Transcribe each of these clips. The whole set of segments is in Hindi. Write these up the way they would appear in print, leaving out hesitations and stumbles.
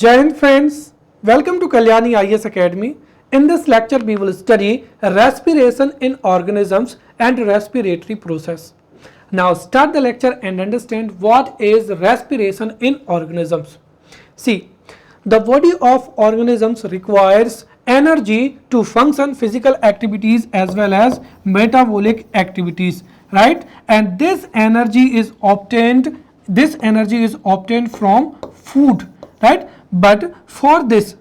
Jai Hind friends, welcome to Kalyani IAS Academy. In this lecture we will study respiration in organisms and respiratory process. Now start the lecture and understand what is respiration in organisms. See, the body of organisms requires energy to function physical activities as well as metabolic activities, right? And this energy is obtained from food, right? But for this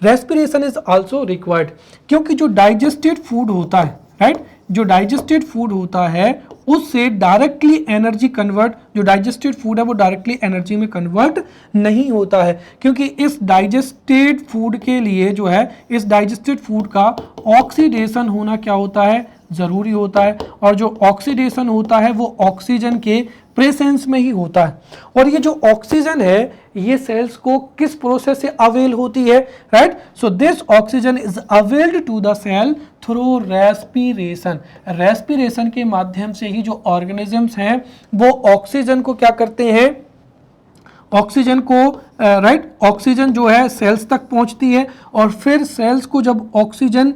respiration is also required, क्योंकि जो डाइजेस्टेड फूड होता है, राइट, जो डाइजेस्टेड फूड होता है उससे डायरेक्टली एनर्जी कन्वर्ट, जो डाइजेस्टेड फूड है वो डायरेक्टली एनर्जी में कन्वर्ट नहीं होता है, क्योंकि इस डाइजेस्टेड फूड के लिए जो है, इस डाइजेस्टेड फूड का ऑक्सीडेशन होना क्या होता है, जरूरी होता है। और जो ऑक्सीडेशन होता है वो ऑक्सीजन के प्रेजेंस में ही होता है। और ये जो ऑक्सीजन है ये सेल्स को किस प्रोसेस से अवेल होती है, right? So this oxygen is availed to the cell through respiration. Respiration के माध्यम से ही जो ऑर्गेनिजम्स हैं वो ऑक्सीजन को क्या करते हैं, ऑक्सीजन को ऑक्सीजन जो है सेल्स तक पहुंचती है और फिर सेल्स को जब ऑक्सीजन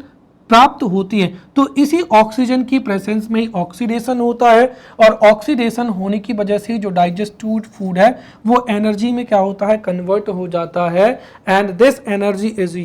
प्राप्त होती है तो इसी ऑक्सीजन की प्रेजेंस में ही ऑक्सीडेशन होता है और ऑक्सीडेशन होने की वजह से जो डाइजेस्टेड फूड है वो एनर्जी में क्या होता है, कन्वर्ट हो जाता है। And this energy is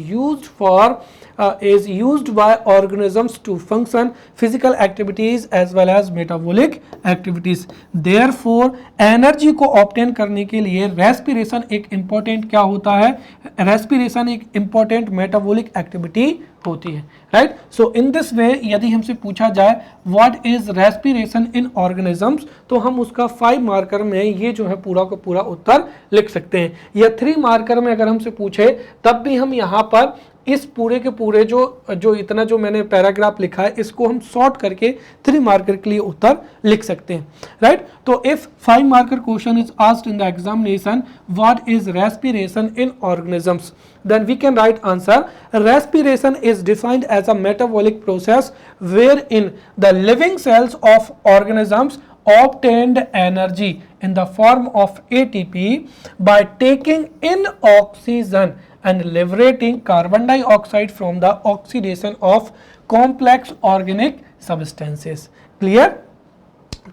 used by organisms to function physical activities as well as metabolic activities. Therefore energy को ऑब्टेन करने के लिए रेस्पिरेशन एक इंपॉर्टेंट क्या होता है, रेस्पिरेशन एक इंपॉर्टेंट मेटाबॉलिक एक्टिविटी होती है, राइट? सो इन दिस वे यदि हमसे पूछा जाए what is respiration in organisms तो हम उसका 5 मार्कर में ये जो है पूरा का पूरा उत्तर लिख सकते हैं, या 3 मार्कर में अगर हमसे पूछे तब भी हम यहाँ पर इस पूरे के पूरे जो इतना जो मैंने पैराग्राफ लिखा है इसको हम शॉर्ट करके 3 मार्कर के लिए उत्तर लिख सकते हैं, राइट? तो if 5 marker question is asked in the examination what is respiration in organisms, then we can write answer. Respiration is defined as a metabolic process wherein the living cells of organisms obtained energy in the form of ATP by taking in oxygen and liberating carbon dioxide from the oxidation of complex organic substances. Clear?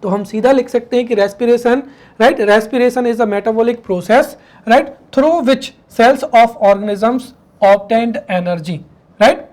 तो हम सीधा लिख सकते हैं कि respiration, right, respiration is a metabolic process, right, through which cells of organisms obtained energy, right,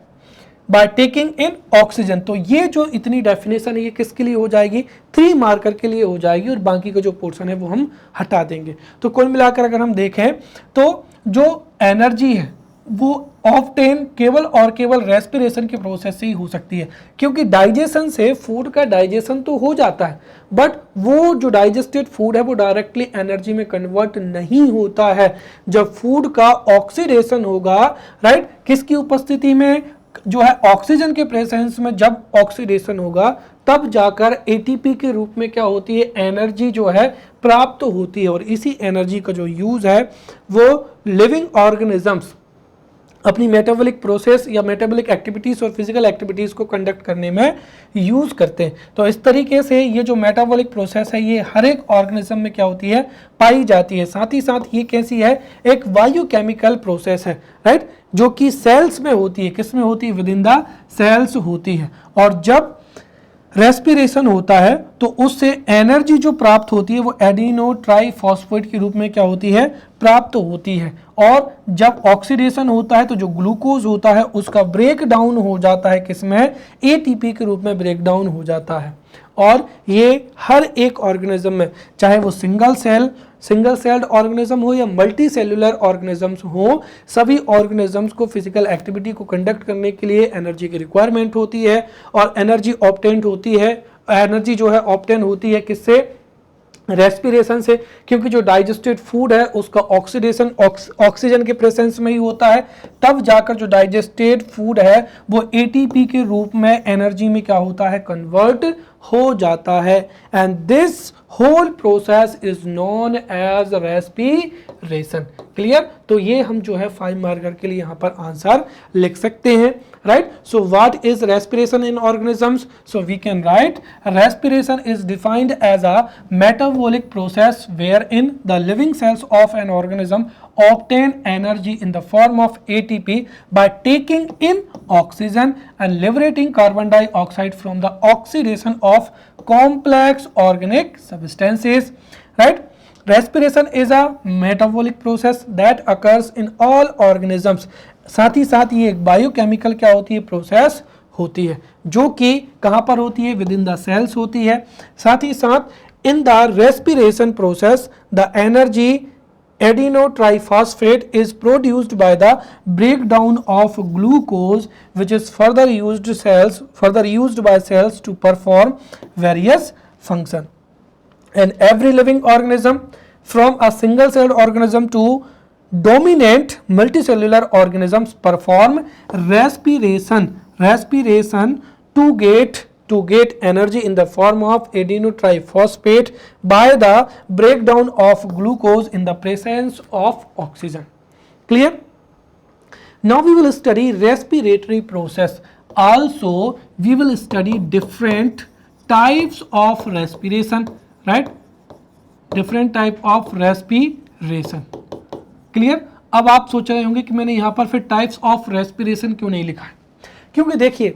by taking in oxygen. तो ये जो इतनी डेफिनेशन है ये किसके लिए हो जाएगी, 3 मार्कर के लिए हो जाएगी और बाकी का जो पोर्शन है वो हम हटा देंगे। तो कुल मिलाकर अगर हम देखें तो जो एनर्जी है वो ऑब्टेन केवल और केवल रेस्पिरेशन के प्रोसेस से ही हो सकती है, क्योंकि डाइजेशन से फूड का डाइजेशन तो हो जाता है बट वो जो डाइजेस्टेड फूड है वो डायरेक्टली एनर्जी में कन्वर्ट नहीं होता है। जब फूड का ऑक्सीडेशन होगा, राइट, किसकी उपस्थिति में, जो है ऑक्सीजन के प्रेजेंस में जब ऑक्सीडेशन होगा तब जाकर एटीपी के रूप में क्या होती है, एनर्जी जो है प्राप्त होती है। और इसी एनर्जी का जो यूज है वो लिविंग ऑर्गेनिजम्स अपनी मेटाबॉलिक प्रोसेस या मेटाबॉलिक एक्टिविटीज और फिजिकल एक्टिविटीज को कंडक्ट करने में यूज करते हैं। तो इस तरीके से ये जो मेटाबॉलिक प्रोसेस है ये हर एक ऑर्गेनिज्म में क्या होती है, पाई जाती है। साथ ही साथ ये कैसी है, एक बायोकेमिकल प्रोसेस है, राइट, जो कि सेल्स में होती है, किस में होती है, विद इन द सेल्स होती है। और जब रेस्पिरेशन होता है तो उससे एनर्जी जो प्राप्त होती है वो एडिनो ट्राइफॉस्फेट के रूप में क्या होती है, प्राप्त होती है। और जब ऑक्सीडेशन होता है तो जो ग्लूकोज होता है उसका ब्रेक डाउन हो जाता है, किसमें, एटीपी के रूप में ब्रेक डाउन हो जाता है। और ये हर एक ऑर्गेनिज्म में, चाहे वो सिंगल सेल्ड ऑर्गेनिज्म हो या मल्टी सेल्यूलर ऑर्गेनिजम्स हो, सभी ऑर्गेनिजम्स को फिजिकल एक्टिविटी को कंडक्ट करने के लिए एनर्जी की रिक्वायरमेंट होती है। और एनर्जी ऑब्टेन होती है, एनर्जी जो है ऑब्टेन होती है किससे, रेस्पिरेशन से, क्योंकि जो डाइजेस्टेड फूड है उसका ऑक्सीडेशन ऑक्सीजन के प्रेजेंस में ही होता है। तब जाकर जो डाइजेस्टेड फूड है वो एटीपी के रूप में एनर्जी में क्या होता है, कन्वर्ट हो जाता है। And this whole process is known as respiration. Clear? तो ये हम जो है 5 मार्कर के लिए यहाँ पर आंसर लिख सकते हैं, right? So what is respiration in organisms? So we can write respiration is defined as a metabolic process wherein the living cells of an organism obtain energy in the form of ATP by taking in oxygen and liberating carbon dioxide from the oxidation of complex organic substances, right? Respiration is a metabolic process that occurs in all organisms. साथ ही साथ ये एक बायोकेमिकल क्या होती है, प्रोसेस होती है, जो कि कहाँ पर होती है, विद इन द सेल्स होती है। साथ ही साथ इन the respiration process the energy adenotriphosphate is produced by the breakdown of glucose, which is further used by cells to perform various functions. And every living organism, from a single celled organism to dominant multicellular organisms, perform respiration to get energy in the form of adenotriphosphate by the breakdown of glucose in the presence of oxygen. Clear? Now we will study respiratory process. Also we will study different types of respiration, right? Different type of respiration. Clear? अब आप सोच रहे होंगे कि मैंने यहाँ पर फिर टाइप्स ऑफ रेस्पिरेशन क्यों नहीं लिखा है, क्योंकि देखिए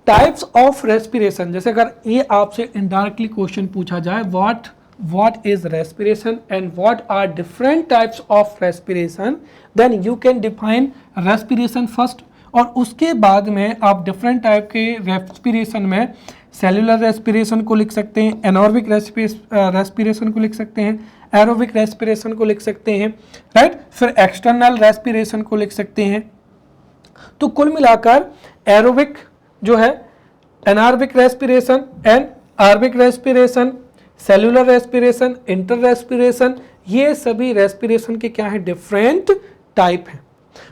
टाइप्स ऑफ रेस्पिरेशन, जैसे अगर ये आपसे इनडायरेक्टली क्वेश्चन पूछा जाए what is respiration and what are different types of respiration, then you can define respiration first, और उसके बाद में आप डिफरेंट टाइप के रेस्पिरेशन में सेलुलर रेस्पिरेशन को लिख सकते हैं, एनारोबिक रेस्पिरेशन को लिख सकते हैं, एरोबिक रेस्पिरेशन को लिख सकते हैं, राइट? फिर एक्सटर्नल रेस्पिरेशन को लिख सकते हैं। तो कुल मिलाकर एरोबिक जो है, anaerobic respiration, anaerobic respiration, cellular respiration, inter respiration, ये सभी रेस्पिरेशन के क्या है, डिफरेंट टाइप हैं।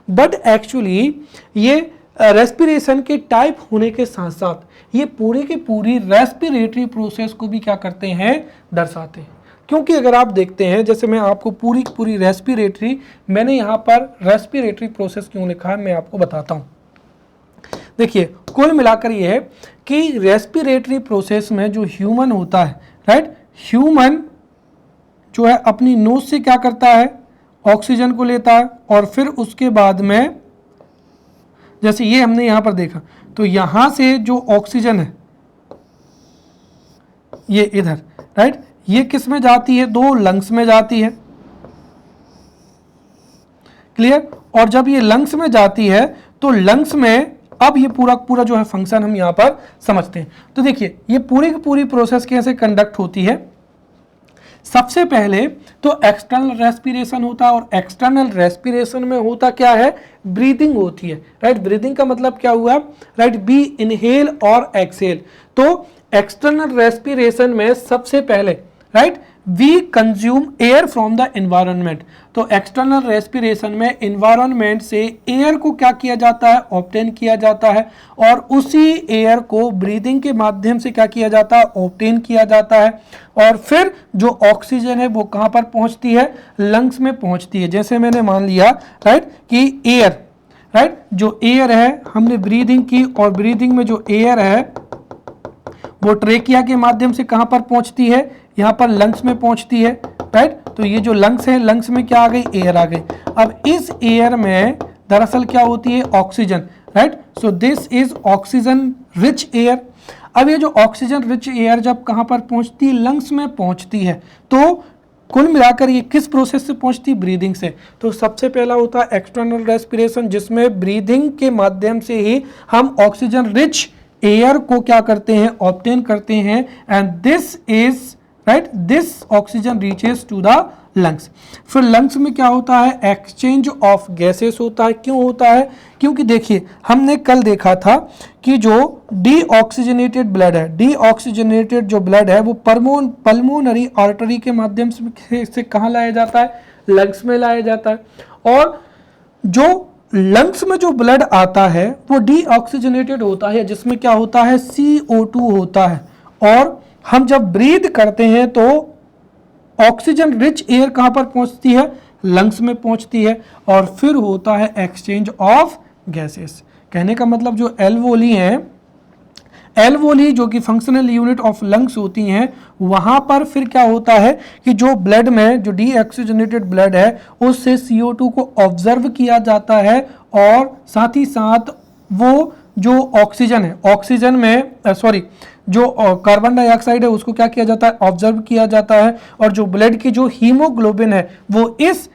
बट एक्चुअली ये रेस्पिरेशन के टाइप होने के साथ साथ ये पूरी की पूरी रेस्पिरेटरी प्रोसेस को भी क्या करते हैं, दर्शाते हैं। क्योंकि अगर आप देखते हैं, जैसे मैं आपको पूरी की पूरी रेस्पिरेटरी, मैंने यहाँ पर रेस्पिरेटरी प्रोसेस क्यों लिखा है मैं आपको बताता हूँ। देखिए कुल मिलाकर ये है कि रेस्पिरेटरी प्रोसेस में जो ह्यूमन होता है, राइट, ह्यूमन जो है अपनी नोज से क्या करता है, ऑक्सीजन को लेता है, और फिर उसके बाद में जैसे ये हमने यहाँ पर देखा, तो यहाँ से जो ऑक्सीजन है ये इधर, राइट, ये किस में जाती है, दो लंग्स में जाती है। क्लियर? और जब ये लंग्स में जाती है तो लंग्स में अब ये पूरा जो है फंक्शन हम यहाँ पर समझते हैं। तो देखिए ये पूरी की पूरी प्रोसेस कैसे कंडक्ट होती है। सबसे पहले तो एक्सटर्नल रेस्पिरेशन होता है, और एक्सटर्नल रेस्पिरेशन में होता क्या है, ब्रीदिंग होती है, राइट। ब्रीदिंग का मतलब क्या हुआ, राइट, बी इनहेल और एक्सहेल। तो एक्सटर्नल रेस्पिरेशन में सबसे पहले, right, we consume air from the environment. तो एक्सटर्नल रेस्पिरेशन में एनवायरनमेंट से एयर को क्या किया जाता है, ऑब्टेन किया जाता है, और उसी एयर को ब्रीदिंग के माध्यम से क्या किया जाता है, ऑब्टेन किया जाता है। और फिर जो ऑक्सीजन है वो कहाँ पर पहुँचती है, लंग्स में पहुँचती है। जैसे मैंने मान लिया, राइट, कि एयर, राइट, जो एयर है हमने ब्रीदिंग की, और ब्रीदिंग में जो एयर है वो ट्रेकिया के माध्यम से कहाँ पर पहुँचती है, यहाँ पर लंग्स में पहुँचती है, राइट। तो ये जो लंग्स है, लंग्स में क्या आ गई, एयर आ गई। अब इस एयर में दरअसल क्या होती है, oxygen, right. So this is oxygen rich air. अब ये जो ऑक्सीजन रिच एयर जब कहाँ पर पहुँचती है, लंग्स में पहुँचती है, तो कुल मिलाकर ये किस प्रोसेस से पहुँचती है, ब्रीदिंग से। तो सबसे पहला होता है एक्सटर्नल रेस्पिरेशन, जिसमें ब्रीदिंग के माध्यम से ही हम ऑक्सीजन रिच एयर को क्या करते हैं, ऑब्टेन करते हैं, and this is, right, this oxygen reaches to the lungs. फिर लंग्स में क्या होता है, एक्सचेंज ऑफ गैसेस होता है। क्यों होता है, क्योंकि देखिए हमने कल देखा था कि जो डीऑक्सीजनेटेड ब्लड है, डीऑक्सीजनेटेड जो ब्लड है वो पल्मोनरी आर्टरी के माध्यम से कहाँ लाया जाता है, लंग्स में लाया जाता है। और जो लंग्स में जो ब्लड आता है वो डीऑक्सीजनेटेड होता है, जिसमें क्या होता है, CO2 होता है। और हम जब ब्रीथ करते हैं तो ऑक्सीजन रिच एयर कहाँ पर पहुँचती है, लंग्स में पहुँचती है, और फिर होता है एक्सचेंज ऑफ गैसेस। कहने का मतलब जो एल्वोली हैं, एल्वोली जो कि फंक्शनल यूनिट ऑफ लंग्स होती हैं, वहां पर फिर क्या होता है कि जो ब्लड में जो डीऑक्सीजनेटेड ब्लड है उससे CO2 को ऑब्जर्व किया जाता है और साथ ही साथ वो जो ऑक्सीजन है, ऑक्सीजन में जो कार्बन डाइऑक्साइड है उसको क्या किया जाता है, ऑब्जर्व किया जाता है, और जो ब्लड की जो हीमोग्लोबिन है वो इस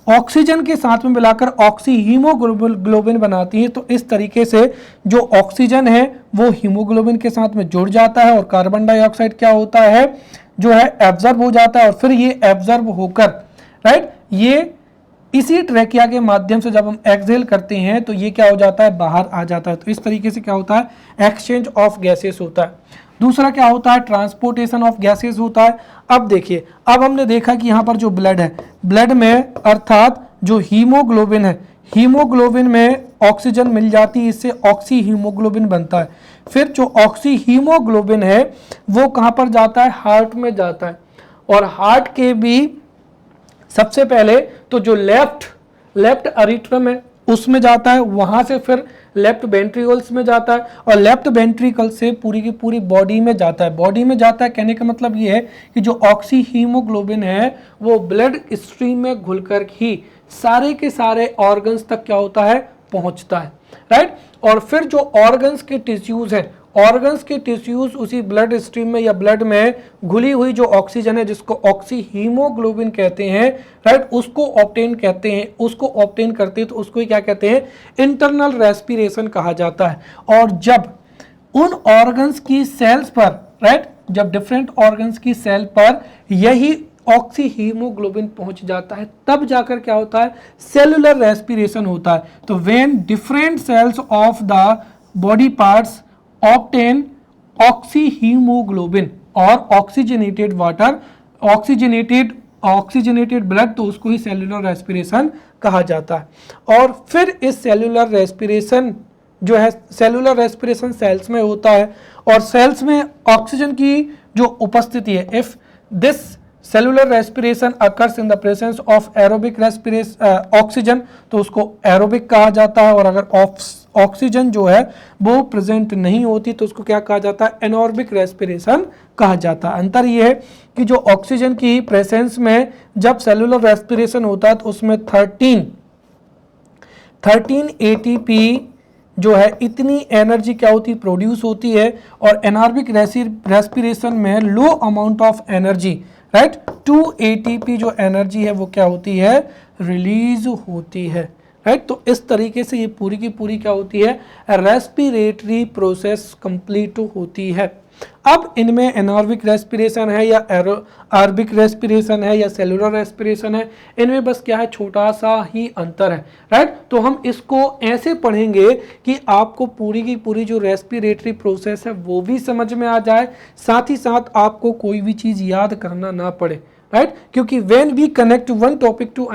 ऑक्सीजन के साथ में मिलाकर ऑक्सी हीमोग्लोबिन बनाती है। तो इस तरीके से जो ऑक्सीजन है वो हीमोग्लोबिन के साथ में जुड़ जाता है और कार्बन डाइऑक्साइड क्या होता है, जो है एब्जॉर्ब हो जाता है, और फिर ये एब्जॉर्ब होकर राइट ये इसी ट्रैकिया के माध्यम से जब हम एक्सहेल करते हैं तो ये क्या हो जाता है, बाहर आ जाता है। तो इस तरीके से क्या होता है, एक्सचेंज ऑफ गैसेस होता है। दूसरा क्या होता है, ट्रांसपोर्टेशन ऑफ गैसेस होता है। अब देखिए, अब हमने देखा कि यहाँ पर जो ब्लड है, ब्लड में अर्थात जो हीमोग्लोबिन है, हीमोग्लोबिन में ऑक्सीजन मिल जाती है, इससे ऑक्सी हीमोग्लोबिन बनता है। फिर जो ऑक्सी हीमोग्लोबिन है वो कहाँ पर जाता है, हार्ट में जाता है, और हार्ट के भी सबसे पहले तो जो लेफ्ट अरिट्रम है उसमें जाता है, वहां से फिर लेफ्ट वेंट्रिकल्स में जाता है, और लेफ्ट वेंट्रिकल से पूरी की पूरी बॉडी में जाता है। बॉडी में जाता है कहने का मतलब ये है कि जो ऑक्सी हीमोग्लोबिन है वो ब्लड स्ट्रीम में घुलकर ही सारे के सारे ऑर्गन्स तक क्या होता है, पहुंचता है, राइट। और फिर जो ऑर्गन्स के टिश्यूज है, ऑर्गन्स के टिश्यूज उसी ब्लड स्ट्रीम में या ब्लड में घुली हुई जो ऑक्सीजन है जिसको ऑक्सी हीमोग्लोबिन कहते हैं, राइट, उसको ऑब्टेन कहते हैं, उसको ऑब्टेन करते हैं तो उसको ही क्या कहते हैं, इंटरनल रेस्पिरेशन कहा जाता है। और जब उन ऑर्गन्स की सेल्स पर, राइट, जब डिफरेंट ऑर्गन्स की सेल पर यही ऑक्सी हीमोग्लोबिन पहुंच जाता है तब जाकर क्या होता है, सेलुलर रेस्पिरेशन होता है। तो when different cells of the body parts obtain oxy haemoglobin और ऑक्सीजनेटेड वाटर, ऑक्सीजनेटेड ब्लड, तो उसको ही सेलुलर रेस्पिरेशन कहा जाता है। और फिर इस सेलुलर रेस्पिरेशन जो है, सेलुलर रेस्पिरेशन सेल्स में होता है, और सेल्स में ऑक्सीजन की जो उपस्थिति है, if this cellular respiration occurs in the presence of aerobic respiration oxygen, तो उसको एरोबिक कहा जाता है, और अगर ऑक्सीजन जो है वो प्रेजेंट नहीं होती तो उसको क्या कहा जाता है, एनॉर्बिक रेस्पिरेशन कहा जाता है। अंतर ये है कि जो ऑक्सीजन की प्रेजेंस में जब सेलुलर रेस्पिरेशन होता है तो उसमें 13 ATP जो है इतनी एनर्जी क्या होती है, प्रोड्यूस होती है, और एनॉर्बिक रेस्पिरेशन में लो amount of energy, right, 2 ATP जो एनर्जी है वो क्या होती है, रिलीज होती है, राइट। तो इस तरीके से ये पूरी की पूरी क्या होती है, रेस्पिरेटरी प्रोसेस कंप्लीट होती है। अब इनमें एनॉर्बिक रेस्पिरेशन है या एरोबिक रेस्पिरेशन है या सेलुलर रेस्पिरेशन है, इनमें बस क्या है, छोटा सा ही अंतर है, राइट। तो हम इसको ऐसे पढ़ेंगे कि आपको पूरी की पूरी जो रेस्पिरेटरी प्रोसेस है वो भी समझ में आ जाए, साथ ही साथ आपको कोई भी चीज याद करना ना पड़े, राइट। क्योंकि when we connect one topic to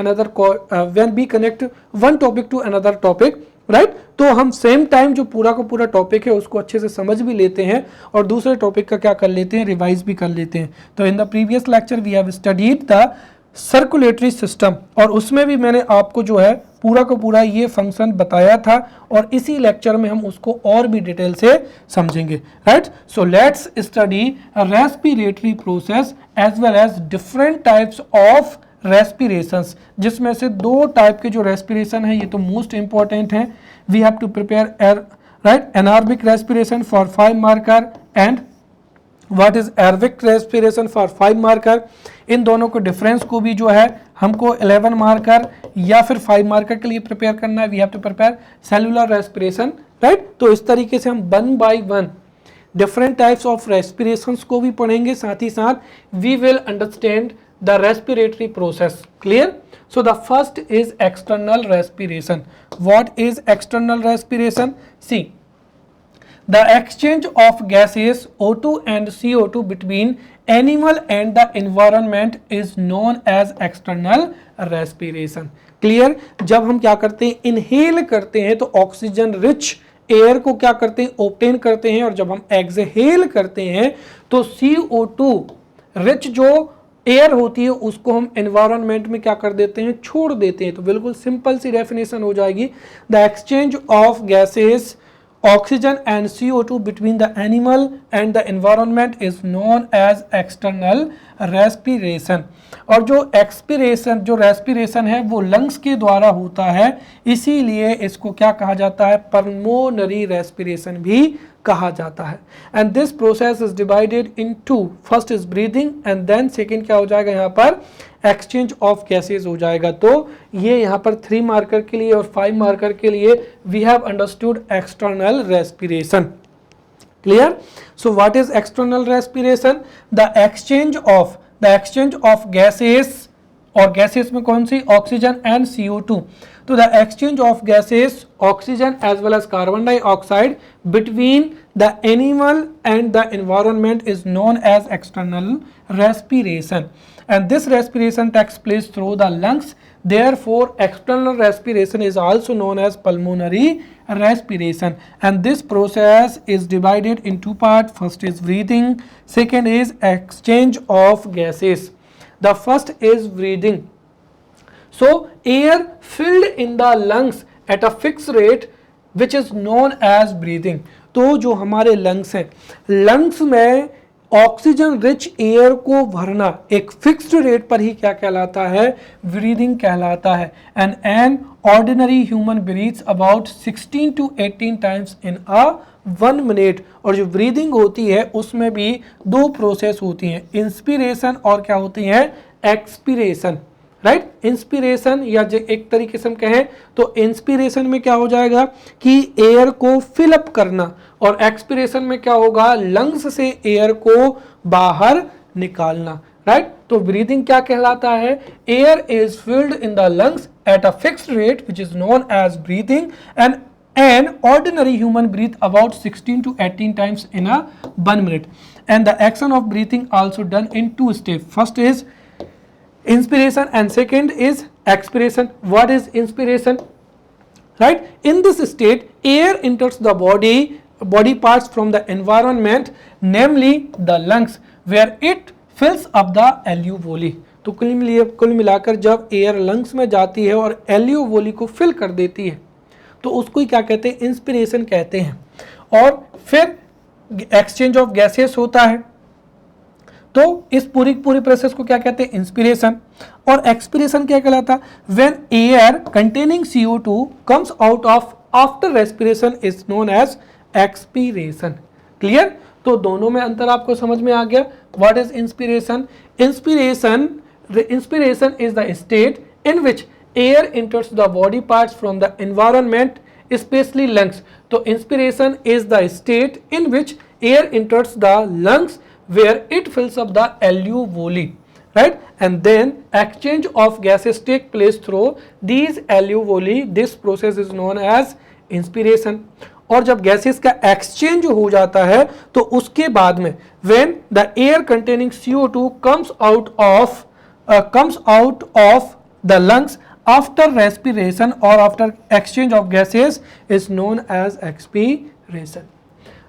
another topic, right, तो हम सेम टाइम जो पूरा का पूरा टॉपिक है उसको अच्छे से समझ भी लेते हैं और दूसरे टॉपिक का क्या कर लेते हैं, रिवाइज भी कर लेते हैं। तो in the previous lecture we have studied the circulatory system, और उसमें भी मैंने आपको जो है पूरा का पूरा ये फंक्शन बताया था, और इसी लेक्चर में हम उसको और भी डिटेल से समझेंगे, right. So let's study respiratory process as well as different types of respirations, जिसमें से 2 टाइप के जो रेस्पिरेशन है ये तो मोस्ट इंपॉर्टेंट है। We have to prepare right anaerobic respiration for 5 marker and what is aerobic respiration for 5 marker. इन दोनों को डिफरेंस को भी जो है हमको 11 मार्कर या फिर 5 मार्कर के लिए प्रिपेयर करना है। We have to prepare cellular respiration, right. तो इस तरीके से हम 1 by 1 different types of respirations को भी पढ़ेंगे, साथ ही साथ we will understand the respiratory process. Clear? So the first is external respiration. What is external respiration? See, the exchange of gases O2 and CO2 between animal and the environment is known as external respiration. Clear? जब हम क्या करते हैं, इनहेल करते हैं तो ऑक्सीजन रिच एयर को क्या करते हैं, ऑब्टेन करते हैं, और जब हम एक्सहेल करते हैं तो CO2 रिच जो एयर होती है उसको हम एनवायरनमेंट में क्या कर देते हैं, छोड़ देते हैं। तो बिल्कुल सिंपल सी डेफिनेशन हो जाएगी, the exchange of gases oxygen and CO2 between the animal and the environment is known as external respiration। और जो रेस्पिरेशन है वो लंग्स के द्वारा होता है, इसीलिए इसको क्या कहा जाता है, पल्मोनरी रेस्पिरेशन भी कहा जाता है। And this process is divided into, first is breathing and then second क्या हो जाएगा यहाँ पर, एक्सचेंज ऑफ गैसेज हो जाएगा। तो ये यहाँ पर 3 मार्कर के लिए और 5 मार्कर के लिए we have understood external respiration. Clear? So what is external respiration? The exchange of gases, और गैसेस में कौन सी, ऑक्सीजन एंड CO2। तो the exchange of gases, oxygen as well as carbon dioxide between the animal and the environment is known as external respiration, and this respiration takes place through the lungs. Therefore external respiration is also known as pulmonary respiration, and this process is divided in 2 parts. First is breathing, second is exchange of gases. The first is breathing. So air filled in the lungs at a fixed rate which is known as breathing। तो जो हमारे लंग्स हैं, लंग्स में ऑक्सीजन रिच एयर को भरना एक फिक्स्ड रेट पर ही क्या कहलाता है, ब्रीदिंग कहलाता है। And an ordinary human breathes about 16 to 18 times in a 1 minute. और जो ब्रीदिंग होती है उसमें भी 2 प्रोसेस होती हैं, इंस्पिरेशन और क्या होती है, एक्सपिरेशन। राइट, इंस्पिरेशन या एक तरीके से हम कहें तो इंस्पिरेशन में क्या हो जाएगा कि एयर को फिल अप करना, और एक्सपिरेशन में क्या होगा, लंग्स से एयर को बाहर निकालना। राइट, तो ब्रीदिंग क्या कहलाता है, air is filled in the lungs at a fixed rate which is known as breathing, and an ordinary human breathe about 16 to 18 times in a 1 minute, and the action of breathing also done in 2 steps. First is inspiration and second is expiration. What is inspiration? Right, in this state air enters the body parts from the environment, namely the lungs, where it fills up the alveoli। तो कुल मिलाकर जब एयर लंग्स में जाती है और एल्यूवोली को फिल कर देती है तो उसको ही क्या कहते हैं, इंस्पिरेशन कहते हैं। और फिर एक्सचेंज ऑफ गैसेस होता है, तो इस पूरी प्रोसेस को क्या कहते हैं, इंस्पिरेशन। और एक्सपिरेशन क्या कहलाता, when air containing CO2 comes out of after respiration is known as expiration. Clear? तो दोनों में अंतर आपको समझ में आ गया। What is inspiration? Inspiration is the state in which air enters the body parts from the environment, especially lungs। तो inspiration is the state in which air enters the lungs where it fills up the alveoli, right, and then exchange of gases take place through these alveoli। This process is known as inspiration। और जब गैसेस का एक्सचेंज हो जाता है तो उसके बाद में when the air containing CO2 comes out of the lungs after respiration or after exchange of gases is known as expiration।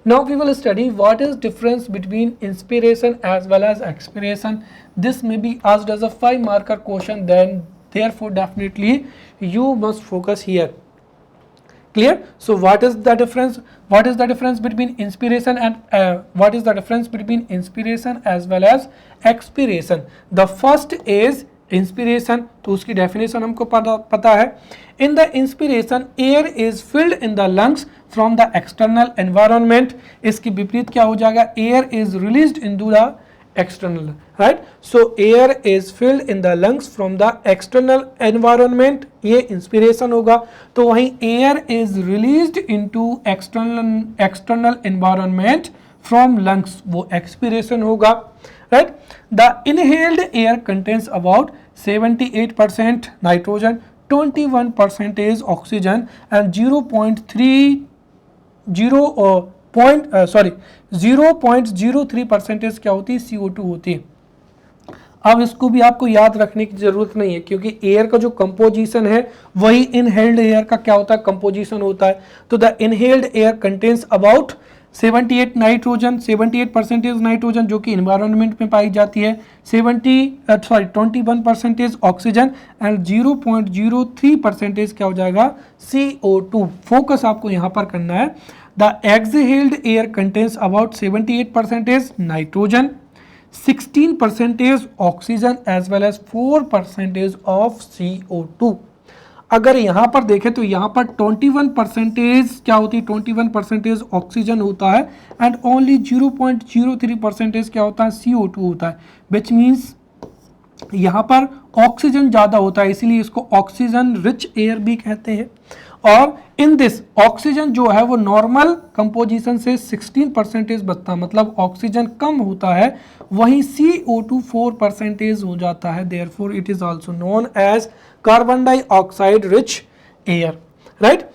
Now we will study what is difference between inspiration as well as expiration. This may be asked as a 5 marker question, then therefore definitely you must focus here। Clear? So what is the difference? What is the difference between inspiration and what is the difference between inspiration as well as expiration? The first is inspiration, तो उसकी डेफिनेशन हमको पता है। In the inspiration air is filled in the lungs from the external environment. इसकी विपरीत क्या हो जाएगा, air is released into the external. Right, so air is filled in the lungs from the external environment, ये इंस्पिरेशन होगा। तो वहीं air is released into external environment from lungs, वो एक्सपिरेशन होगा। Right, the inhaled air contains about 78% nitrogen, 21% is oxygen, and 0.03% क्या होती है, CO2 होती है। अब इसको भी आपको याद रखने की जरूरत नहीं है क्योंकि एयर का जो कंपोजिशन है वही इनहेल्ड एयर का क्या होता है, कंपोजिशन होता है। तो the inhaled air contains about 78 nitrogen, 78% nitrogen जो कि इन्वायरमेंट में पाई जाती है, 21% ऑक्सीजन एंड 0.03% क्या हो जाएगा CO2। फोकस आपको यहाँ पर करना है। The exhaled air contains about 78% nitrogen, 16% oxygen as well as 4% of CO2। अगर यहाँ पर देखें तो यहाँ पर 21% क्या होती है, 21% ऑक्सीजन होता है एंड ओनली 0.03% क्या होता है CO2 होता है, विच मीन्स यहाँ पर ऑक्सीजन ज़्यादा होता है, इसीलिए इसको ऑक्सीजन रिच एयर भी कहते हैं। और इन दिस ऑक्सीजन जो है वो नॉर्मल कंपोजिशन से 16% बचता है, मतलब ऑक्सीजन कम होता है, वहीं CO2 4% हो जाता है। Therefore it is also known as carbon dioxide rich air, right.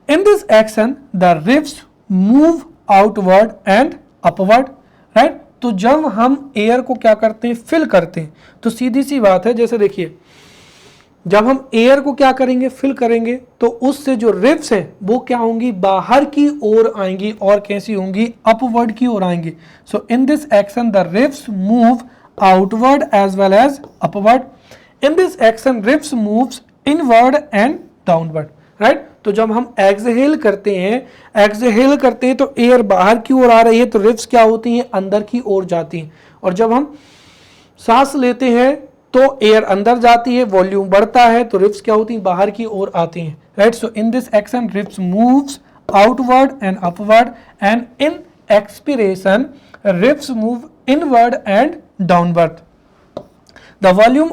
In this action the ribs move outward and upward, right. तो जब हम एयर को क्या करते हैं, फिल करते हैं, तो सीधी सी बात है, जैसे देखिए जब हम एयर को क्या करेंगे, फिल करेंगे, तो उससे जो रिव्स हैं वो क्या होंगी, बाहर की ओर आएंगी और कैसी होंगी, अपवर्ड की ओर आएंगी। So in this action the ribs move outward as well as upward. In this action ribs moves inward and downward, right. तो जब हम एक्सहेल करते हैं तो एयर बाहर की ओर आ रही है, तो रिव्स क्या होती हैं, अंदर की ओर जाती हैं। और जब हम सांस लेते हैं तो एयर अंदर जाती है, वॉल्यूम बढ़ता है, तो रिव्स क्या होती हैं, बाहर की ओर आती हैं, right. So in this action ribs moves outward and upward and in expiration रिव्स move inward and downward. The volume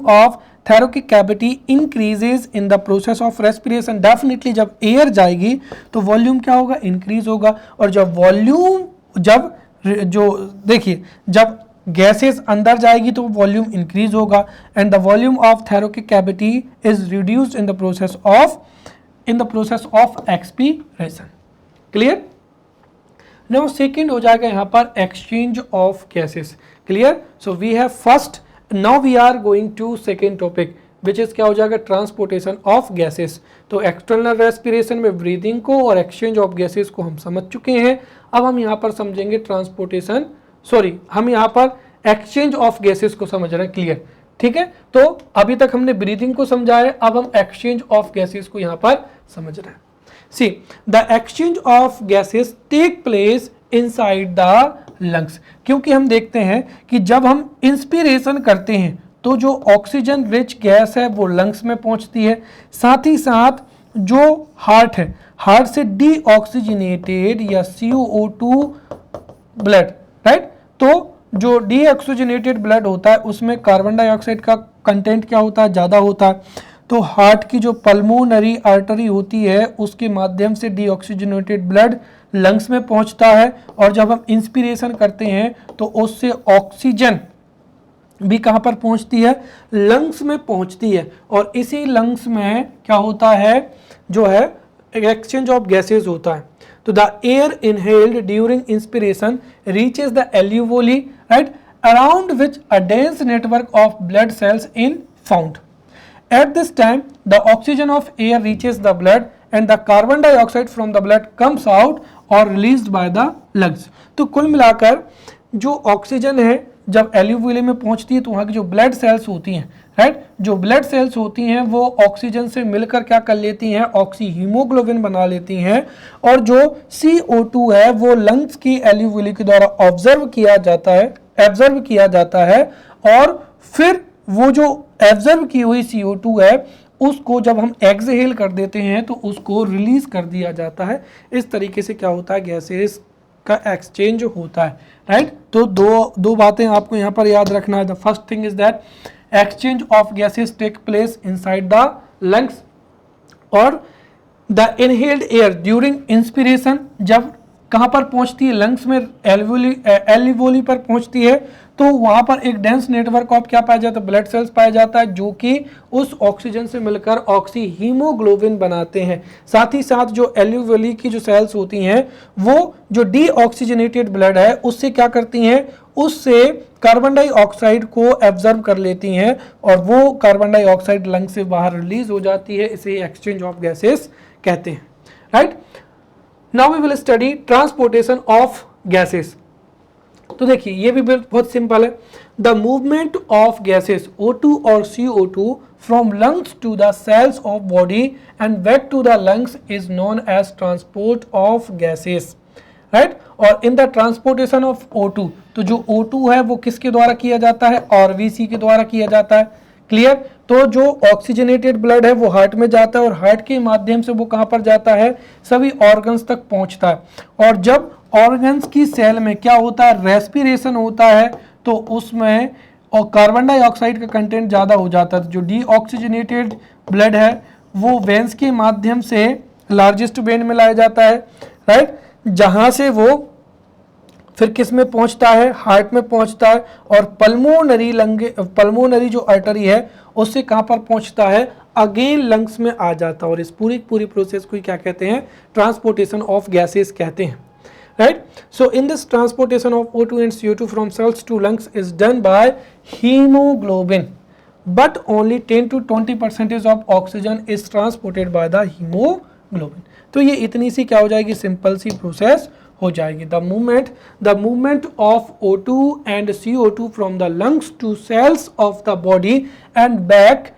of thoracic cavity increases in the process of respiration. Definitely जब एयर जाएगी तो वॉल्यूम क्या होगा, इंक्रीज होगा। और जब गैसेस अंदर जाएगी तो वॉल्यूम इंक्रीज होगा। And the volume of thoracic cavity is reduced in the process of expiration. Clear. Now second हो जाएगा यहाँ पर exchange of gases. Clear. So we have first, now we are going to second topic which is क्या हो जाएगा, ट्रांसपोर्टेशन ऑफ गैसेस। तो एक्सटर्नल रेस्पिरेशन में ब्रीदिंग को और एक्सचेंज ऑफ गैसेस को हम समझ चुके हैं। अब हम यहाँ पर समझेंगे हम यहाँ पर एक्सचेंज ऑफ गैसेस को समझ रहे हैं। क्लियर, ठीक है। तो अभी तक हमने ब्रीदिंग को समझा है, अब हम एक्सचेंज ऑफ गैसेस को यहाँ पर समझ रहे हैं। See, the exchange of gases take place inside the lungs। क्योंकि हम देखते हैं कि जब हम इंस्पिरेशन करते हैं तो जो ऑक्सीजन रिच गैस है वो लंग्स में पहुंचती है, साथ ही साथ जो हार्ट है, हार्ट से डीऑक्सीजनेटेड या CO2 ब्लड, राइट। तो जो डीऑक्सीजनेटेड ब्लड होता है उसमें कार्बन डाइऑक्साइड का कंटेंट क्या होता है, ज़्यादा होता है। तो हार्ट की जो पल्मोनरी आर्टरी होती है उसके माध्यम से डीऑक्सीजनेटेड ब्लड लंग्स में पहुंचता है, और जब हम इंस्पिरेशन करते हैं तो उससे ऑक्सीजन भी कहाँ पर पहुंचती है, लंग्स में पहुंचती है। और इसी लंग्स में क्या होता है, जो है एक्सचेंज ऑफ गैसेस होता है। तो the air inhaled during inspiration reaches the alveoli, right, around which a dense network of blood cells in found. At this time, the oxygen of air reaches the blood and the carbon dioxide from the blood comes out or released by the lungs। तो कुल मिलाकर जो ऑक्सीजन है जब एल्यूविली में पहुंचती है तो वहाँ की जो ब्लड सेल्स होती हैं, राइट, जो ब्लड सेल्स होती हैं वो ऑक्सीजन से मिलकर क्या कर लेती हैं, ऑक्सी हीमोग्लोबिन बना लेती हैं, और जो CO2 है वो लंग्स की एल्यूविली के द्वारा एब्जॉर्ब किया जाता है, और फिर वो जो एब्जॉर्ब की हुई CO2 है उसको जब हम एक्सहेल कर देते हैं तो उसको रिलीज कर दिया जाता है। इस तरीके से क्या होता है, गैसेस का एक्सचेंज होता है, राइट। तो दो बातें आपको यहाँ पर याद रखना है। The first thing is that exchange of gases take place inside the lungs, और the inhaled air during inspiration जब कहाँ पर पहुंचती है, लंग्स में एल्यूवोली पर पहुंचती है, तो वहां पर एक डेंस नेटवर्क ऑफ क्या पाया जाता है, ब्लड सेल्स पाया जाता है, जो कि उस ऑक्सीजन से मिलकर ऑक्सी हीमोग्लोबिन बनाते हैं। साथ ही साथ जो एल्यूवोली की जो सेल्स होती हैं वो जो डीऑक्सीजनेटेड ब्लड है उससे क्या करती हैं, उससे कार्बन डाइऑक्साइड को एब्जॉर्ब कर लेती हैं, और वो कार्बन डाइऑक्साइड लंग से बाहर रिलीज हो जाती है। इसे एक्सचेंज ऑफ गैसेस कहते हैं, right. Now we will study transportation of gases. तो देखिए ये भी बहुत सिंपल है। The movement of gases O2 और CO2 from lungs to the cells of body and back to the lungs is known as transport of gases, right. और in the transportation of O2, तो जो O2 है वो किसके द्वारा किया जाता है, RBC के द्वारा किया जाता है, क्लियर। तो जो ऑक्सीजनेटेड ब्लड है वो हार्ट में जाता है और हार्ट के माध्यम से वो कहाँ पर जाता है, सभी ऑर्गन्स तक पहुंचता है। और जब ऑर्गन्स की सेल में क्या होता है, रेस्पिरेशन होता है, तो उसमें और कार्बन डाइऑक्साइड का कंटेंट ज़्यादा हो जाता है। जो डीऑक्सीजनेटेड ब्लड है वो वेन्स के माध्यम से लार्जेस्ट वेन में लाया जाता है, राइट, जहाँ से वो फिर किस में पहुंचता है, हार्ट में पहुंचता है। और पल्मोनरी जो आर्टरी है उससे कहाँ पर पहुंचता है, अगेन लंग्स में आ जाता है। और इस पूरी प्रोसेस को क्या कहते हैं, ट्रांसपोर्टेशन ऑफ गैसेस कहते हैं, right? So in this transportation of O2 and CO2 from cells to lungs is done by hemoglobin, but only 10 to 20% of oxygen is transported by the hemoglobin. तो ये इतनी सी क्या हो जाएगी, सिंपल सी प्रोसेस हो जाएगी। The movement of O2 and CO2 from the lungs to cells of the body and back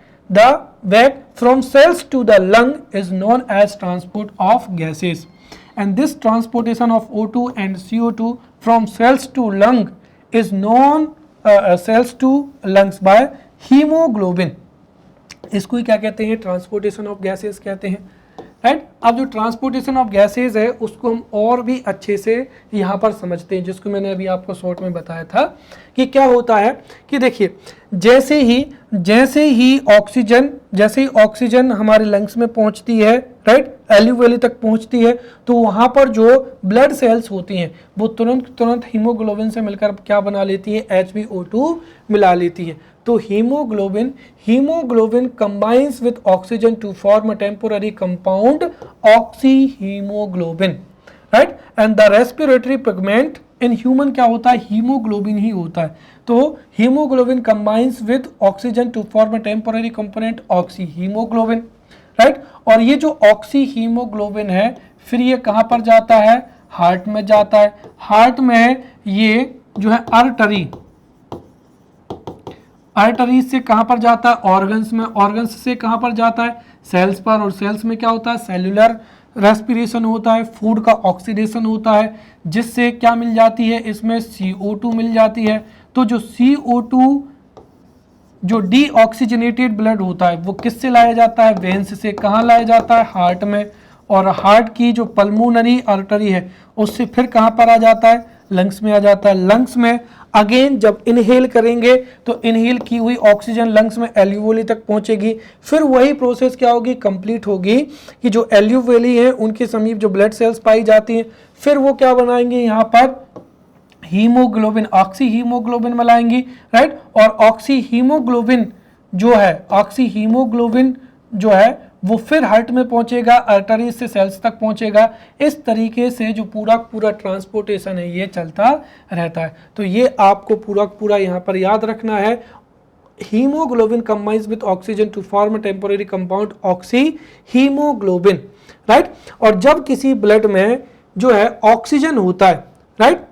from cells to the lung is known as transport of gases. And this transportation of O2 and CO2 from cells to lung is known cells to lungs by hemoglobin. इसको क्या कहते हैं, ट्रांसपोर्टेशन ऑफ गैसेस कहते हैं, राइट। अब जो ट्रांसपोर्टेशन ऑफ गैसेस है उसको हम और भी अच्छे से यहाँ पर समझते हैं, जिसको मैंने अभी आपको शॉर्ट में बताया था कि क्या होता है कि देखिए जैसे ही ऑक्सीजन हमारे लंग्स में पहुँचती है, राइट, एल्यूवेली तक पहुँचती है, तो वहाँ पर जो ब्लड सेल्स होती हैं वो तुरंत हीमोग्लोबिन से मिलकर क्या बना लेती है, HbO2 मिला लेती है। तो haemoglobin combines with oxygen to form a temporary compound oxyhemoglobin, right? And the respiratory pigment in human क्या होता है, हीमोग्लोबिन ही होता है। तो haemoglobin combines with oxygen to form a temporary component oxyhemoglobin, right? और ये जो ऑक्सीहीमोग्लोबिन है फिर ये कहाँ पर जाता है, हार्ट में जाता है। हार्ट में ये जो है आर्टरी से कहाँ पर जाता है, ऑर्गन्स में। ऑर्गन्स से कहाँ पर जाता है, सेल्स पर। और सेल्स में क्या होता है, सेल्यूलर रेस्पिरेशन होता है, फूड का ऑक्सीडेशन होता है, जिससे क्या मिल जाती है, इसमें CO2 मिल जाती है। तो जो CO2 जो डीऑक्सीजनेटेड ब्लड होता है वो किससे लाया जाता है, वेन्स से। कहाँ लाया जाता है, हार्ट में। और हार्ट की जो पल्मोनरी आर्टरी है उससे फिर कहाँ पर आ जाता है, लंग्स में आ जाता है। लंग्स में अगेन जब इनहेल करेंगे तो इनहेल की हुई ऑक्सीजन लंग्स में एल्यूवेली तक पहुंचेगी। फिर वही प्रोसेस क्या होगी, कंप्लीट होगी कि जो एल्यूवेली है उनके समीप जो ब्लड सेल्स पाई जाती हैं फिर वो क्या बनाएंगे, यहाँ पर हीमोग्लोबिन, ऑक्सीहीमोग्लोबिन मिलाएंगी, राइट। और ऑक्सीहीमोग्लोबिन जो है वो फिर हार्ट में पहुंचेगा, आर्टरी से सेल्स तक पहुंचेगा। इस तरीके से जो पूरा ट्रांसपोर्टेशन है ये चलता रहता है। तो ये आपको पूरा यहाँ पर याद रखना है। Haemoglobin combines with oxygen to form a temporary compound oxyhaemoglobin, right. और जब किसी ब्लड में जो है ऑक्सीजन होता है, राइट,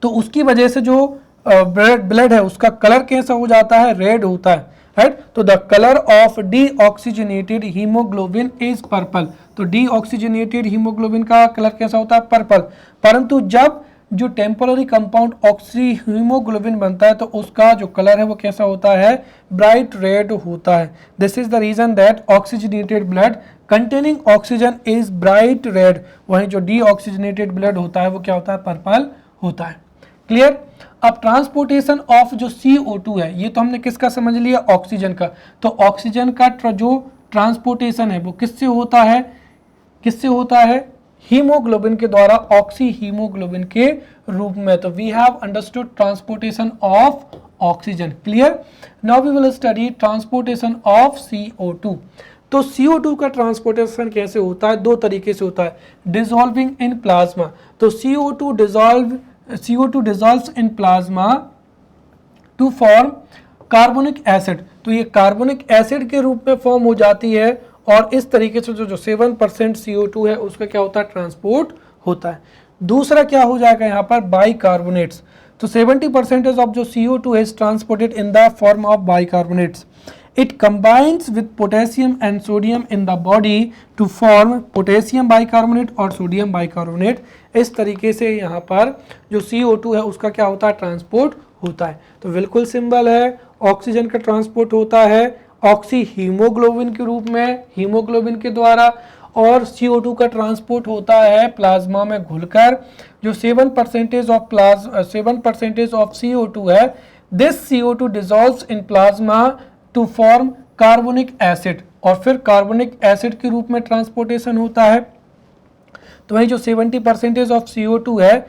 तो उसकी वजह से जो ब्लड है उसका कलर कैसा हो जाता है, रेड होता है, राइट। तो the colour of deoxygenated haemoglobin is purple. तो डीऑक्सीजनेटेड हीमोग्लोबिन का कलर कैसा होता है, पर्पल। परंतु जब जो टेम्पोररी कंपाउंड ऑक्सीहीमोग्लोबिन बनता है तो उसका जो कलर है वो कैसा होता है, ब्राइट रेड होता है। This is the reason that oxygenated blood containing oxygen is bright red. वहीं जो डीऑक्सीजनेटेड ब्लड होता है वो क्या होता है, पर्पल होता है। क्लियर। अब ट्रांसपोर्टेशन ऑफ जो CO2 है, ये तो हमने किसका समझ लिया, ऑक्सीजन का। तो ऑक्सीजन का जो ट्रांसपोर्टेशन है वो किससे होता है, हीमोग्लोबिन के द्वारा, ऑक्सीहीमोग्लोबिन के रूप में। तो we have understood transportation of oxygen. Clear. Now we will study transportation of CO2। तो CO2 का ट्रांसपोर्टेशन कैसे होता है, दो तरीके से होता है, डिसॉल्विंग इन प्लाज्मा। तो CO2 dissolves in plasma to form carbonic acid. तो ये कार्बोनिक एसिड के रूप में फॉर्म हो जाती है और इस तरीके से जो 7% CO2 है उसका क्या होता है, ट्रांसपोर्ट होता है। दूसरा क्या हो जाएगा यहाँ पर, बाइकार्बोनेट्स। तो 70% ऑफ जो CO2 है transported in the form of bicarbonates. It combines with potassium and sodium in the body to form potassium bicarbonate और sodium bicarbonate। इस तरीके से यहाँ पर जो CO2 है उसका क्या होता है, ट्रांसपोर्ट होता है। तो बिल्कुल सिंपल है, ऑक्सीजन का ट्रांसपोर्ट होता है ऑक्सी हीमोग्लोबिन के रूप में, हीमोग्लोबिन के द्वारा, और CO2 का ट्रांसपोर्ट होता है प्लाज्मा में घुलकर। जो 7% ऑफ CO2 है, this CO2 dissolves in plasma to form carbonic acid, और फिर कार्बोनिक एसिड के रूप में ट्रांसपोर्टेशन होता है। तो वही जो 70% ऑफ CO2 है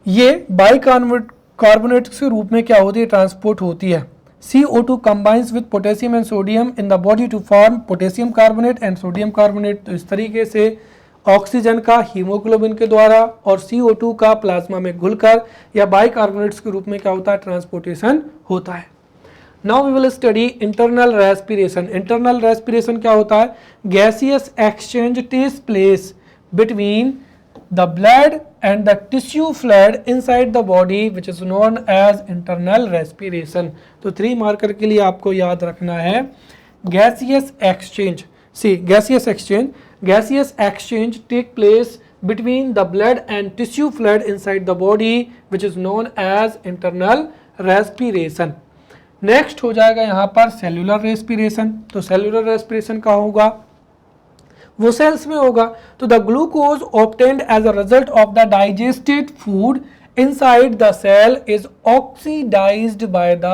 ये बाइकार्बोनेट्स के रूप में क्या होती है, ट्रांसपोर्ट होती है। CO2 combines with potassium and sodium in the body to form potassium carbonate and sodium carbonate। तो इस तरीके से ऑक्सीजन का हीमोग्लोबिन के द्वारा और CO2 का प्लाज्मा में घुलकर या बाइकार्बोनेट्स के रूप में क्या होता है, ट्रांसपोर्टेशन होता है। Now we will study internal respiration. Internal respiration क्या होता है, gaseous exchange takes place between the blood and the tissue fluid inside the body which is known as internal respiration। तो 3 मार्कर के लिए आपको याद रखना है gaseous exchange। See, gaseous exchange take place between the blood and tissue fluid inside the body which is known as internal respiration। Next हो जाएगा यहाँ पर सेल्यूलर रेस्पिरेशन। तो सेल्यूलर रेस्पिरेशन का होगा, वो सेल्स में होगा। तो the glucose obtained as a result of the digested food inside the cell is oxidised by the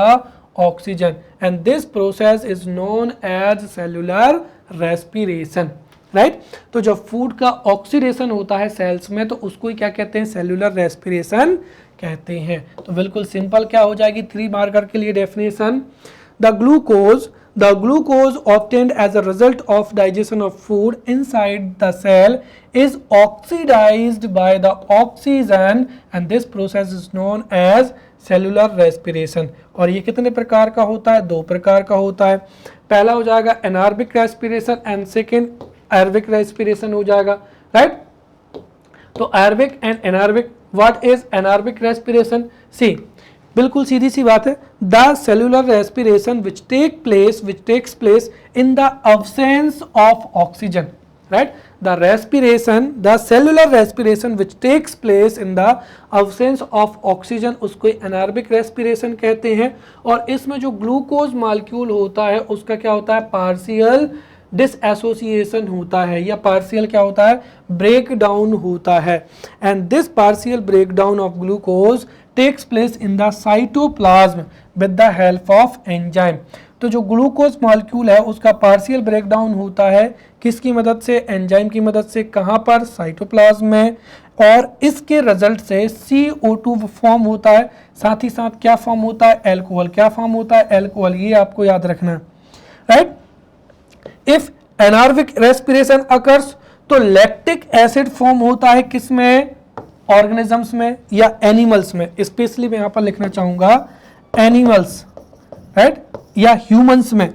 oxygen and this process is known as cellular respiration, right. तो जब फूड का ऑक्सीडेशन होता है सेल्स में तो उसको ही क्या कहते हैं, सेल्यूलर रेस्पिरेशन कहते हैं। तो बिल्कुल सिंपल क्या हो जाएगी 3 मार्कर के लिए definition, The glucose obtained as a result of digestion of food inside the cell is oxidized by the oxygen and this process is known as cellular respiration। और ये कितने प्रकार का होता है, 2 प्रकार का होता है। पहला हो जाएगा anaerobic respiration and second aerobic respiration हो जाएगा, राइट। तो aerobic and anaerobic, what is anaerobic respiration, see बिल्कुल सीधी सी बात है, the cellular respiration which takes place in the absence of oxygen, right. The cellular respiration which takes place in the absence of oxygen उसको एनार्बिक रेस्पिरेशन कहते हैं। और इसमें जो ग्लूकोज मॉलिक्यूल होता है उसका क्या होता है, पार्शियल डिसएसोसिएशन होता है या पार्शियल क्या होता है, ब्रेक डाउन होता है। And this partial break down of glucose takes place in the cytoplasm with the help of enzyme. तो जो ग्लूकोज मॉलिक्यूल है उसका पार्शियल ब्रेक डाउन होता है किसकी मदद से, एंजाइम की मदद से। कहाँ पर, साइटोप्लाज्म में। और इसके रिजल्ट से CO2 फॉर्म होता है, साथ ही साथ क्या फॉर्म होता है, एल्कोहल। क्या फॉर्म होता है, एल्कोहल। ये आपको याद रखना है, राइट। इफ एनार्बिक रेस्पिरेशन अकर्स तो लैक्टिक एसिड फॉर्म होता है किसमें, ऑर्गेनिजम्स में या एनिमल्स में। स्पेशली मैं यहाँ पर लिखना चाहूंगा एनिमल्स, राइट, या ह्यूमंस में।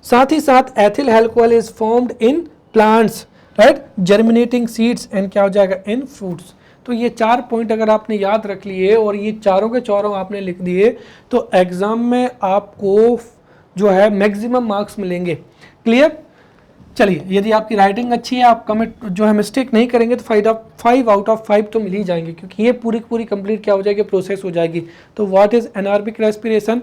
साथ ही साथ ethyl alcohol is formed in plants, right, germinating seeds and क्या हो जाएगा, इन फ्रूट्स। तो ये 4 पॉइंट अगर आपने याद रख लिए और ये चारों के चारों आपने लिख दिए तो एग्जाम में आपको जो है मैक्सिमम मार्क्स मिलेंगे। क्लियर। चलिए, यदि आपकी राइटिंग अच्छी है, आप कमिट जो है मिस्टेक नहीं करेंगे तो 5 आउट ऑफ 5 तो मिल ही जाएंगे, क्योंकि ये पूरी कंप्लीट क्या हो जाएगी, प्रोसेस हो जाएगी। तो what is anaerobic respiration,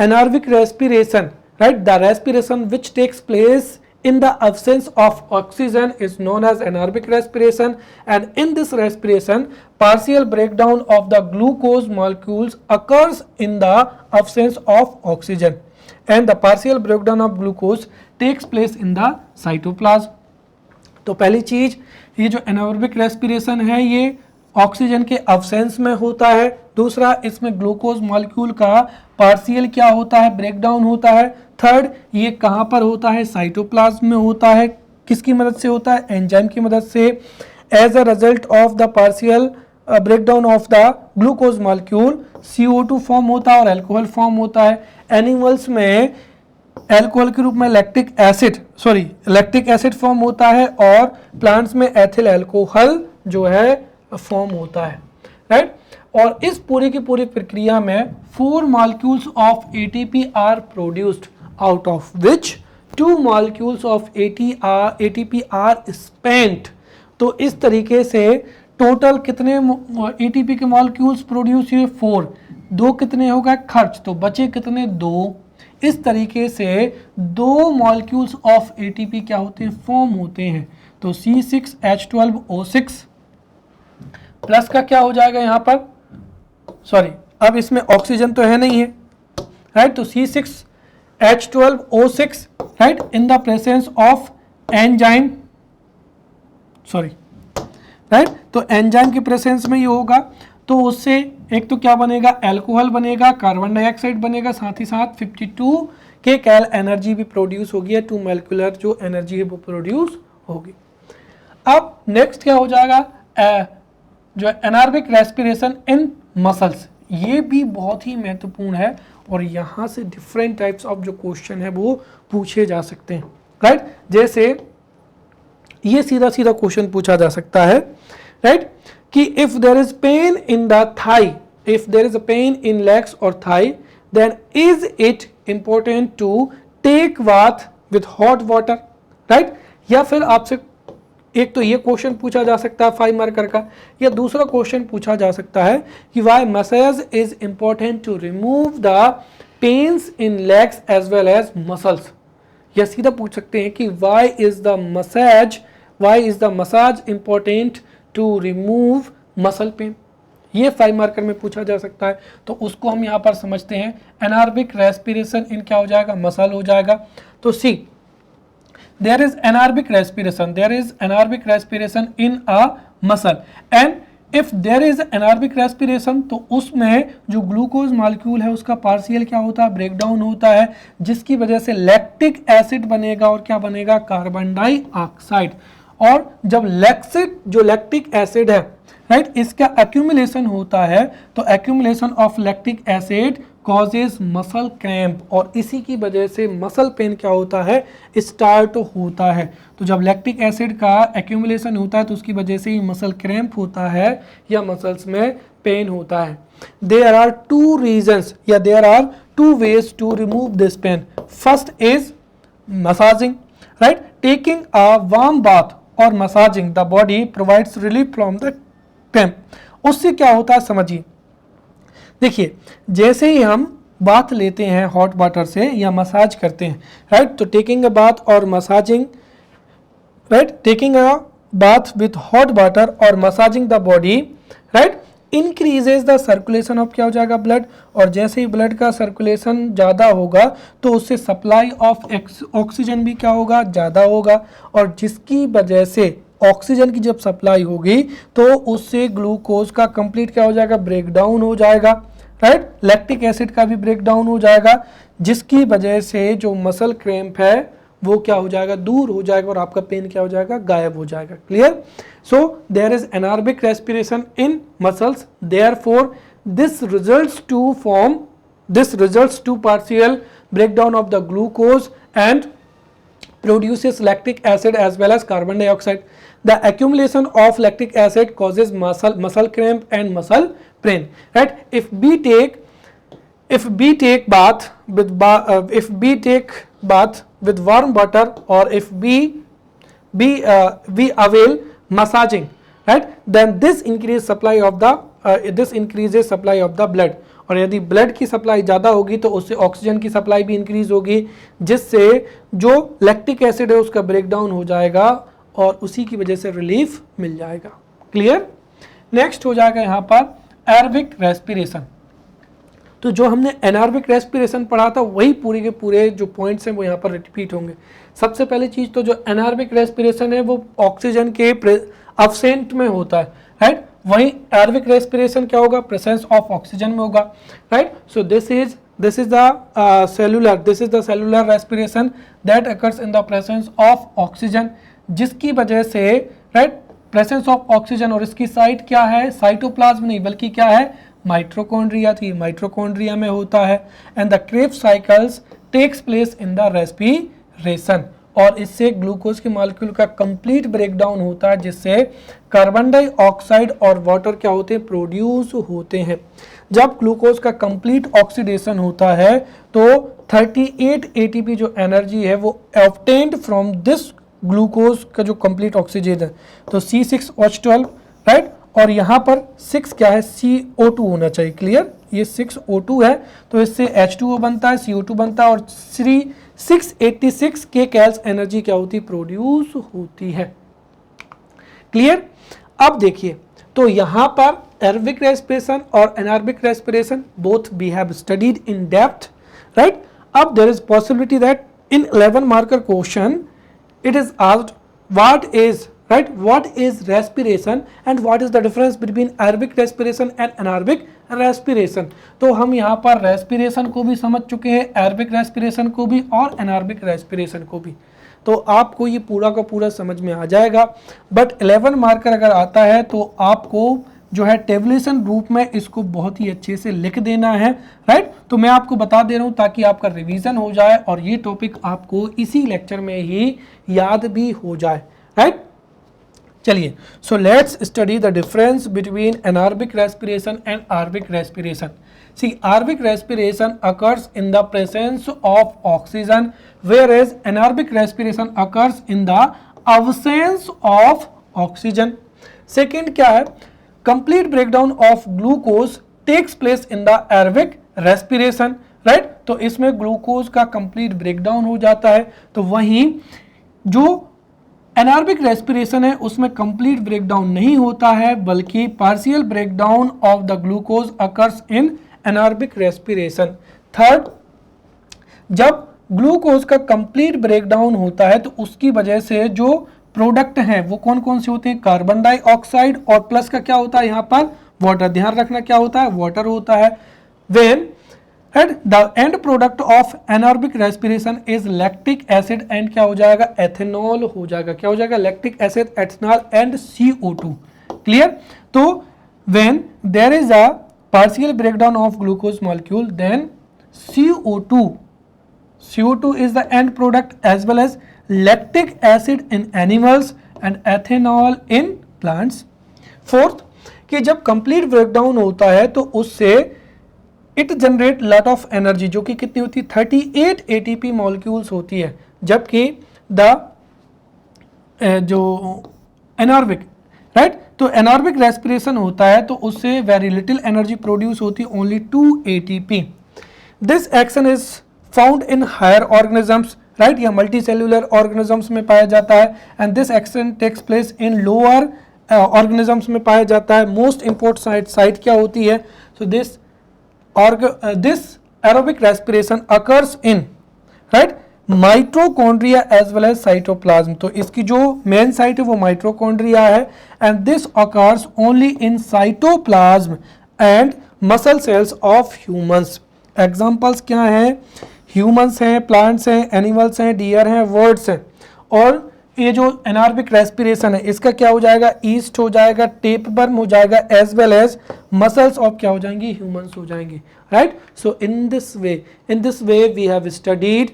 anaerobic respiration, right, the respiration which takes place in the absence of oxygen is known as anaerobic respiration, and in this respiration partial breakdown of the glucose molecules occurs in the absence of oxygen and the partial breakdown of glucose takes place in the cytoplasm। तो पहली चीज, ये जो एनारोबिक रेस्पिरेशन है ये ऑक्सीजन के अब्सेंस में होता है। दूसरा, इसमें ग्लूकोज मॉलिक्यूल का पार्शियल क्या होता है, ब्रेकडाउन होता है। थर्ड, ये कहाँ पर होता है, साइटोप्लाज्म में होता है। किसकी मदद से होता है, एंजाइम की मदद से। As a result of the partial breakdown of the glucose molecule CO2 form होता है और अल्कोहल फॉर्म होता है। एनिमल्स में एल्कोहल के रूप में लैक्टिक एसिड फॉर्म होता है और प्लांट्स में एथिल एल्कोहल जो है फॉर्म होता है, राइट। और इस पूरी की पूरी प्रक्रिया में 4 molecules of ATP are produced, out of which 2 molecules of ATP are spent. तो इस तरीके से टोटल कितने ATP के मॉलिक्यूल्स प्रोड्यूस हुए? 4। 2 कितने हो गए? खर्च। तो बचे कितने? 2। इस तरीके से 2 मॉलिक्यूल्स ऑफ ATP क्या होते हैं? फॉर्म होते हैं। तो C6H12O6 प्लस का क्या हो जाएगा यहाँ पर? सॉरी, अब इसमें ऑक्सीजन तो है नहीं है, राइट। तो C6H12O6, right, in the presence of enzyme, sorry, right. तो एंजाइम के प्रेजेंस में ये होगा, तो उससे एक तो क्या बनेगा? अल्कोहल बनेगा, कार्बन डाइऑक्साइड बनेगा, साथ ही साथ 52 के कैल एनर्जी भी प्रोड्यूस होगी, 2 मोलिकुलर जो एनर्जी है वो प्रोड्यूस होगी। अब नेक्स्ट क्या हो जाएगा? जो एनारोबिक रेस्पिरेशन इन मसल्स, ये भी बहुत ही महत्वपूर्ण है और यहाँ से डिफरेंट टाइप्स ऑफ जो क्वेश्चन है वो पूछे जा सकते हैं, राइट। जैसे ये सीधा सीधा क्वेश्चन पूछा जा सकता है, राइट, कि if there is pain in the thigh, if there is a pain in legs और thigh, then is it important to take bath with hot water, right. या फिर आपसे एक तो ये क्वेश्चन पूछा जा सकता है 5 मार्कर का, या दूसरा क्वेश्चन पूछा जा सकता है कि why massage is important to remove the pains in legs as well as muscles. या सीधा पूछ सकते हैं कि why is the massage important to remove muscle pain. ये 5 मार्कर में पूछा जा सकता है, तो उसको हम यहाँ पर समझते हैं। एनारोबिक रेस्पिरेशन इन क्या हो जाएगा? मसल हो जाएगा। तो सी, there is anaerobic respiration in a muscle, and if there is anaerobic respiration तो उसमें जो ग्लूकोज मॉलिक्यूल है उसका पार्शियल क्या होता है? ब्रेक डाउन होता है, जिसकी वजह से लैक्टिक एसिड बनेगा और क्या बनेगा? Carbon dioxide. और जब लैक्टिक एसिड है, राइट, इसका एक्यूमुलेशन होता है, तो accumulation of lactic acid causes muscle cramp, और इसी की वजह से मसल पेन क्या होता है? स्टार्ट होता है। तो जब लैक्टिक एसिड का एक्यूमुलेशन होता है तो उसकी वजह से ही मसल क्रैम्प होता है या मसल्स में पेन होता है। देयर आर 2 रीजंस या there are 2 ways to remove this pain. First is massaging, right, taking a warm bath और massaging the body provides relief from the pain. उससे क्या होता है समझिए। देखिए, जैसे ही हम बाथ लेते हैं हॉट वाटर से या मसाज करते हैं, राइट, तो टेकिंग अ बाथ और massaging, right, taking a bath with hot water और massaging the body, right, increases the circulation of क्या हो जाएगा? ब्लड। और जैसे ही ब्लड का सर्कुलेशन ज़्यादा होगा तो उससे सप्लाई ऑफ ऑक्सीजन भी क्या होगा? ज़्यादा होगा, और जिसकी वजह से ऑक्सीजन की जब सप्लाई होगी तो उससे ग्लूकोज का कंप्लीट क्या हो जाएगा? ब्रेक डाउन हो जाएगा, राइट। लैक्टिक एसिड का भी ब्रेक डाउन हो जाएगा, जिसकी वजह से जो मसल क्रैम्प है वो क्या हो जाएगा? दूर हो जाएगा, और आपका पेन क्या हो जाएगा? गायब हो जाएगा। Clear? So there is anaerobic respiration in muscles, therefore this results to partial breakdown of the glucose and produces lactic acid as well as carbon dioxide. The accumulation of lactic acid causes muscle cramp and muscle pain. Right? If we take bath with warm water, or if we avail massaging, right? Then this increases supply of the blood. और यदि ब्लड की सप्लाई ज़्यादा होगी तो उससे ऑक्सीजन की सप्लाई भी इंक्रीज होगी, जिससे जो लैक्टिक एसिड है उसका ब्रेक डाउन हो जाएगा और उसी की वजह से रिलीफ मिल जाएगा। क्लियर? नेक्स्ट हो जाएगा यहाँ पर एरोबिक रेस्पिरेशन। तो जो हमने एनारोबिक रेस्पिरेशन पढ़ा था वही पूरे के पूरे जो पॉइंट्स हैं वो यहाँ पर रिपीट होंगे। सबसे पहली चीज़ तो जो एनारोबिक रेस्पिरेशन है वो ऑक्सीजन के अब्सेंट में होता है, राइट। वहीं एरोबिक रेस्पिरेशन क्या होगा? प्रेजेंस ऑफ ऑक्सीजन में होगा, right. So this is the cellular respiration that occurs in the presence of oxygen, जिसकी वजह से, राइट, प्रेजेंस ऑफ ऑक्सीजन, और इसकी साइट क्या है? साइटोप्लाज्म नहीं बल्कि क्या है? माइटोकॉन्ड्रिया थी, माइटोकॉन्ड्रिया में होता है। And the Krebs cycles takes place in the respiration, और इससे ग्लूकोज के मॉलिक्यूल का कंप्लीट ब्रेकडाउन होता है, जिससे कार्बन डाइऑक्साइड और वाटर क्या होते हैं, प्रोड्यूस होते हैं। जब ग्लूकोज का कंप्लीट ऑक्सीडेशन होता है तो 38 एटीपी जो एनर्जी है वो ऑब्टेन्ड फ्रॉम दिस ग्लूकोज का जो कंप्लीट ऑक्सीजन है, तो C6H12, राइट, और यहाँ पर 6 क्या है, CO2 होना चाहिए, क्लियर, ये 6O2 है तो इससे H2O बनता है, CO2 बनता है, और 686 के कैल्स एनर्जी क्या होती है, प्रोड्यूस होती है, क्लियर। अब देखिए, तो यहाँ पर एरोबिक रेस्पिरेशन और anaerobic respiration both we have studied in depth, right. अब there is possibility that in 11 marker question it is asked what is, right, what is respiration and what is the difference between aerobic respiration and anaerobic respiration। तो हम यहाँ पर respiration को भी समझ चुके हैं, aerobic respiration को भी और anaerobic respiration को भी, तो आपको ये पूरा का पूरा समझ में आ जाएगा। बट 11 मार्कर अगर आता है तो आपको जो है टेबुलेशन रूप में इसको बहुत ही अच्छे से लिख देना है, राइट। तो मैं आपको बता दे रहा हूं ताकि आपका रिवीजन हो जाए और ये टॉपिक आपको इसी लेक्चर में ही याद भी हो जाए, राइट। चलिए, सो let's study the difference between anaerobic respiration and aerobic respiration. See, aerobic respiration occurs in the presence of oxygen, whereas anaerobic respiration occurs in the absence of oxygen. Second क्या है, complete breakdown of glucose takes place in the aerobic respiration, right? तो इसमें ग्लूकोज का complete breakdown हो जाता है, तो वहीं जो एनारोबिक रेस्पिरेशन है उसमें कंप्लीट ब्रेकडाउन नहीं होता है, बल्कि partial breakdown of the glucose occurs in anaerobic respiration. Third, जब ग्लूकोज का कंप्लीट ब्रेकडाउन होता है तो उसकी वजह से जो प्रोडक्ट हैं वो कौन कौन से होते हैं, कार्बन डाइऑक्साइड और प्लस का क्या होता है यहाँ पर, वाटर। ध्यान रखना क्या होता है, वाटर होता है। When the end product of anaerobic respiration is lactic acid and क्या हो जाएगा, एथेनॉल हो जाएगा। क्या हो जाएगा, lactic acid, ethanol and CO2, clear. तो when there is a partial breakdown of glucose molecule then CO2 is the end product as well as lactic acid in animals and ethanol in plants। Fourth, कि जब कंप्लीट ब्रेकडाउन होता है तो उससे it generate lot of energy, जो कि कितनी होती है, 38 एटीपी मॉलिक्यूल्स होती है, जबकि द जो एनारोबिक, राइट, तो एनारोबिक रेस्पिरेशन होता है तो उससे वेरी लिटिल एनर्जी प्रोड्यूस होती है, only 2 ATP. This action is found in higher organisms, right, या मल्टी सेल्यूलर ऑर्गेनिजम्स में पाया जाता है, and this action takes place in lower organisms में पाया जाता है। मोस्ट इंपॉर्टेंट साइट क्या होती है, so this aerobic respiration occurs in, right, mitochondria as well as cytoplasm। तो इसकी जो मेन साइट है वो माइटोकॉन्ड्रिया है, and this occurs only in cytoplasm and muscle cells of humans। Examples क्या हैं, ह्यूमंस हैं, प्लांट्स हैं, एनिमल्स हैं, डियर हैं, वर्ड्स हैं। और ये जो एनारोबिक रेस्पिरेशन है इसका क्या हो जाएगा, ईस्ट हो जाएगा, टेपवर्म हो जाएगा, as well as muscles of क्या हो जाएंगी, ह्यूमंस हो जाएंगे, right. So in this way we have studied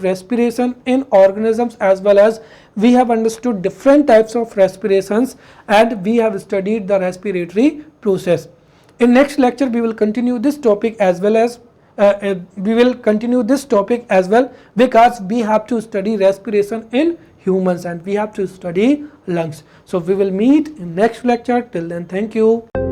respiration in organisms as well as we have understood different types of respirations and we have studied the respiratory process. In next lecture we will continue this topic as well as because we have to study respiration in humans and we have to study lungs. So we will meet in next lecture. Till then, thank you.